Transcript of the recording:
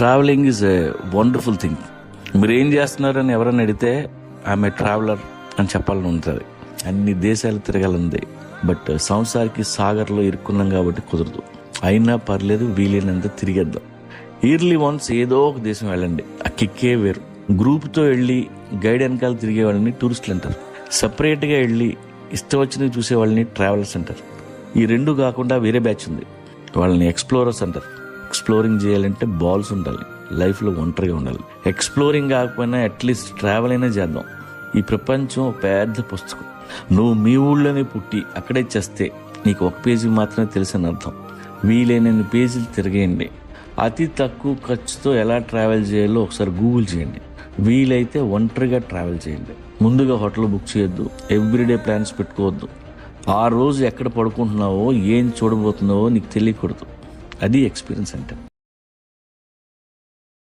Travelling is a wonderful thing. మీరు ఏం చేస్తున్నారని ఎవరైనా అడిగితే ఆమె ట్రావెలర్ అని చెప్పాలని ఉంటుంది. అన్ని దేశాలు తిరగాలంది. బట్ సంసారికి సాగర్లో ఇరుక్కున్నాం కాబట్టి కుదరదు. అయినా పర్లేదు, వీలైనంత తిరిగేద్దాం. ఇయర్లీ వన్స్ ఏదో ఒక దేశం వెళ్ళండి, ఆ కిక్కే వేరు. గ్రూప్తో వెళ్ళి గైడ్ వెనకాల తిరిగే వాళ్ళని టూరిస్టులు అంటారు. సపరేట్గా వెళ్ళి ఇష్టం వచ్చినవి చూసే వాళ్ళని ట్రావెలర్స్ అంటారు. ఈ రెండు కాకుండా వేరే బ్యాచ్ ఉంది, వాళ్ళని ఎక్స్ప్లోరర్స్ అంటారు. ఎక్స్ప్లోరింగ్ చేయాలంటే బాల్స్ ఉండాలి, లైఫ్లో ఒంటరిగా ఉండాలి. ఎక్స్ప్లోరింగ్ కాకపోయినా అట్లీస్ట్ ట్రావెల్ అయినా చేద్దాం. ఈ ప్రపంచం పెద్ద పుస్తకం. నువ్వు మీ ఊళ్ళోనే పుట్టి అక్కడే చేస్తే నీకు ఒక పేజీ మాత్రమే తెలిసిన అర్థం. వీలైనన్ని పేజీలు తిరిగేయండి. అతి తక్కువ ఖర్చుతో ఎలా ట్రావెల్ చేయాలో ఒకసారి గూగుల్ చేయండి. వీలైతే ఒంటరిగా ట్రావెల్ చేయండి. ముందుగా హోటల్ బుక్ చేయొద్దు, ఎవ్రీడే ప్లాన్స్ పెట్టుకోవద్దు. ఆ రోజు ఎక్కడ పడుకుంటున్నావో, ఏం చూడబోతున్నావో నీకు తెలియకూడదు. అది ఎక్స్పీరియన్స్ అంటే.